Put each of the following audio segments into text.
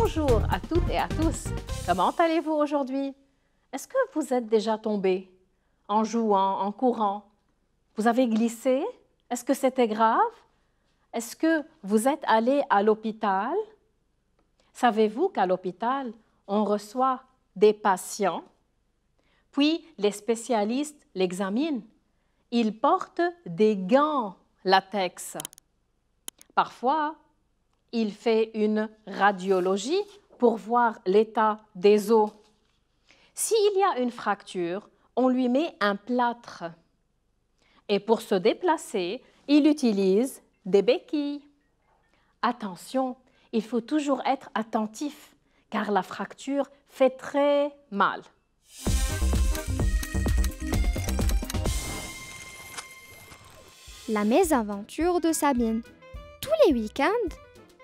Bonjour à toutes et à tous. Comment allez-vous aujourd'hui? Est-ce que vous êtes déjà tombé en jouant, en courant? Vous avez glissé? Est-ce que c'était grave? Est-ce que vous êtes allé à l'hôpital? Savez-vous qu'à l'hôpital, on reçoit des patients, puis les spécialistes l'examinent. Ils portent des gants latex. Parfois, il fait une radiologie pour voir l'état des os. S'il y a une fracture, on lui met un plâtre. Et pour se déplacer, il utilise des béquilles. Attention, il faut toujours être attentif, car la fracture fait très mal. La mésaventure de Sabine. Tous les week-ends,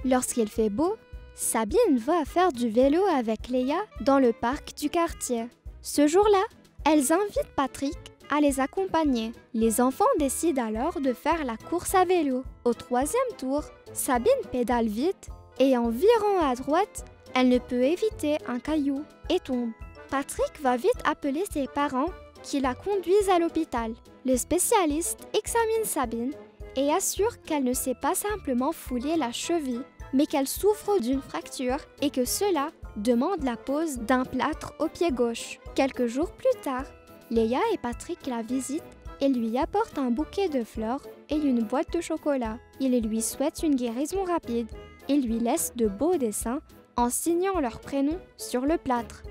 lorsqu'il fait beau, Sabine va faire du vélo avec Léa dans le parc du quartier. Ce jour-là, elles invitent Patrick à les accompagner. Les enfants décident alors de faire la course à vélo. Au troisième tour, Sabine pédale vite et en virant à droite, elle ne peut éviter un caillou et tombe. Patrick va vite appeler ses parents qui la conduisent à l'hôpital. Le spécialiste examine Sabine et assure qu'elle ne s'est pas simplement foulé la cheville, mais qu'elle souffre d'une fracture et que cela demande la pose d'un plâtre au pied gauche. Quelques jours plus tard, Léa et Patrick la visitent et lui apportent un bouquet de fleurs et une boîte de chocolat. Ils lui souhaitent une guérison rapide et lui laissent de beaux dessins en signant leurs prénoms sur le plâtre.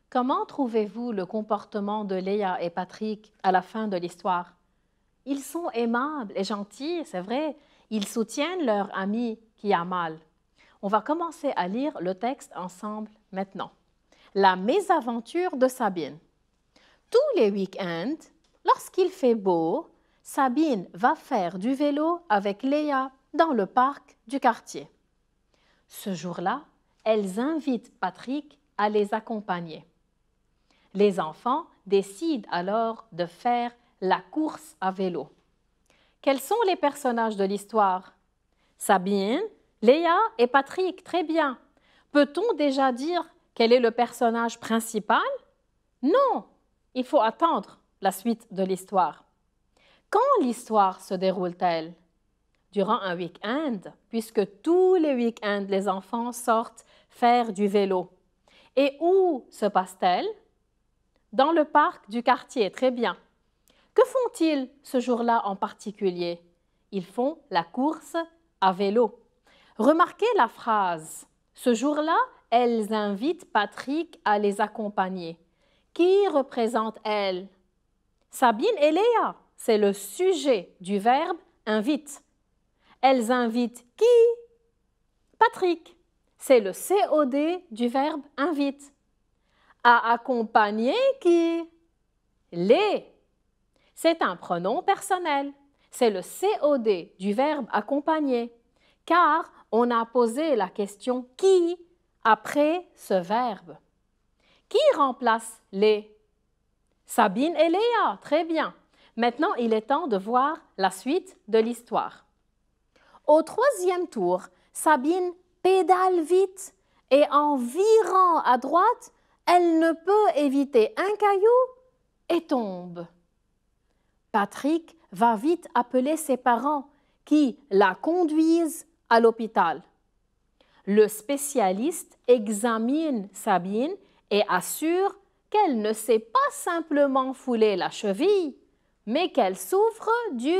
Comment trouvez-vous le comportement de Léa et Patrick à la fin de l'histoire? Ils sont aimables et gentils, c'est vrai. Ils soutiennent leur ami qui a mal. On va commencer à lire le texte ensemble maintenant. La mésaventure de Sabine. Tous les week-ends, lorsqu'il fait beau, Sabine va faire du vélo avec Léa dans le parc du quartier. Ce jour-là, elles invitent Patrick à les accompagner. Les enfants décident alors de faire la course à vélo. Quels sont les personnages de l'histoire? Sabine, Léa et Patrick, très bien. Peut-on déjà dire quel est le personnage principal? Non, il faut attendre la suite de l'histoire. Quand l'histoire se déroule-t-elle? Durant un week-end, puisque tous les week-ends, les enfants sortent faire du vélo. Et où se passe-t-elle? Dans le parc du quartier, très bien. Que font-ils ce jour-là en particulier? Ils font la course à vélo. Remarquez la phrase. Ce jour-là, elles invitent Patrick à les accompagner. Qui représente elles? Sabine et Léa. C'est le sujet du verbe invite. Elles invitent qui? Patrick. C'est le COD du verbe invite. À accompagner qui? Les. C'est un pronom personnel. C'est le COD du verbe accompagner, car on a posé la question qui après ce verbe. Qui remplace les? Sabine et Léa, très bien. Maintenant, il est temps de voir la suite de l'histoire. Au troisième tour, Sabine pédale vite et en virant à droite, elle ne peut éviter un caillou et tombe. Patrick va vite appeler ses parents qui la conduisent à l'hôpital. Le spécialiste examine Sabine et assure qu'elle ne s'est pas simplement foulé la cheville, mais qu'elle souffre d'une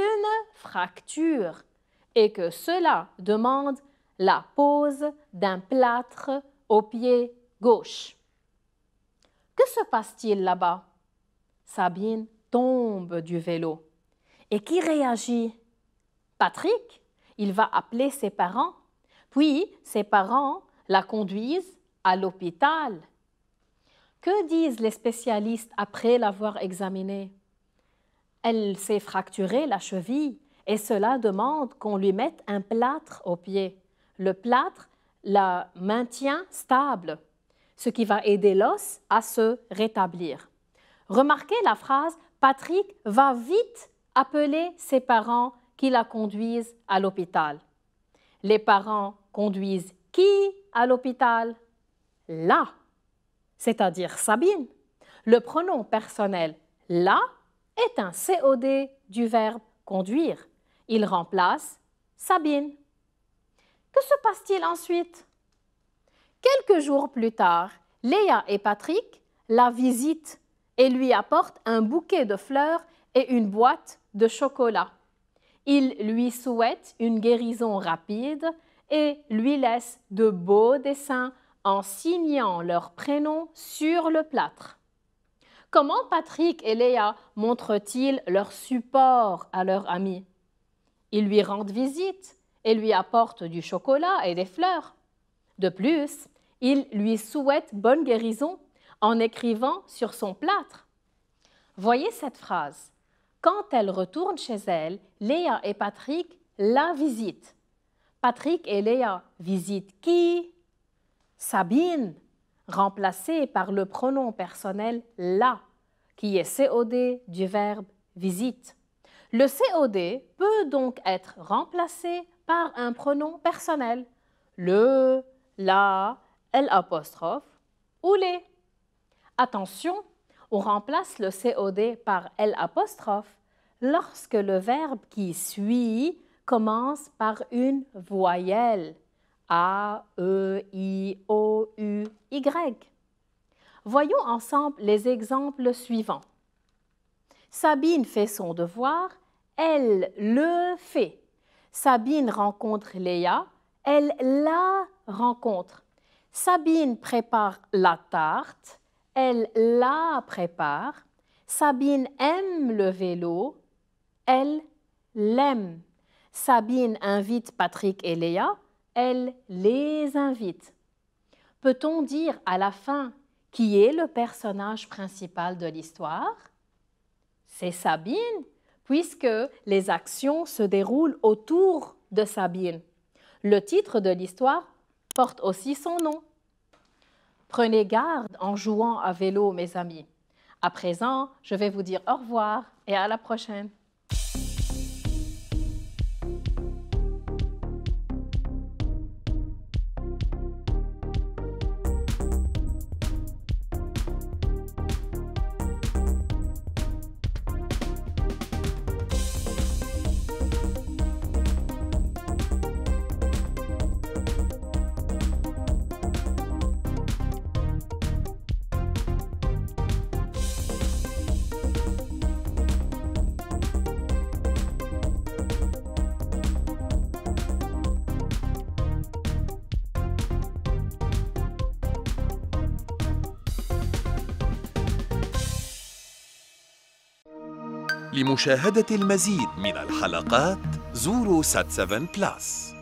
fracture et que cela demande la pose d'un plâtre au pied gauche. Que se passe-t-il là-bas? Sabine tombe du vélo. Et qui réagit? Patrick, il va appeler ses parents, puis ses parents la conduisent à l'hôpital. Que disent les spécialistes après l'avoir examinée? Elle s'est fracturée la cheville et cela demande qu'on lui mette un plâtre au pied. Le plâtre la maintient stable, ce qui va aider l'os à se rétablir. Remarquez la phrase « Patrick va vite appeler ses parents qui la conduisent à l'hôpital ». Les parents conduisent qui à l'hôpital? La, c'est-à-dire Sabine. Le pronom personnel la est un COD du verbe conduire. Il remplace Sabine. Que se passe-t-il ensuite? Quelques jours plus tard, Léa et Patrick la visitent et lui apportent un bouquet de fleurs et une boîte de chocolat. Ils lui souhaitent une guérison rapide et lui laissent de beaux dessins en signant leurs prénoms sur le plâtre. Comment Patrick et Léa montrent-ils leur support à leur ami? Ils lui rendent visite et lui apportent du chocolat et des fleurs. De plus, ils lui souhaitent bonne guérison en écrivant sur son plâtre. Voyez cette phrase. Quand elle retourne chez elle, Léa et Patrick la visitent. Patrick et Léa visitent qui? Sabine, remplacée par le pronom personnel la, qui est COD du verbe visite. Le COD peut donc être remplacé par un pronom personnel, le, la, l'apostrophe ou les. Attention, on remplace le COD par l'apostrophe lorsque le verbe qui suit commence par une voyelle. A, E, I, O, U, Y. Voyons ensemble les exemples suivants. Sabine fait son devoir, elle le fait. Sabine rencontre Léa, elle la rencontre. Sabine prépare la tarte, elle la prépare. Sabine aime le vélo, elle l'aime. Sabine invite Patrick et Léa, elle les invite. Peut-on dire à la fin qui est le personnage principal de l'histoire? C'est Sabine, puisque les actions se déroulent autour de Sabine. Le titre de l'histoire porte aussi son nom. Prenez garde en jouant à vélo, mes amis. À présent, je vais vous dire au revoir et à la prochaine. لمشاهدة المزيد من الحلقات زوروا سات7 بلس.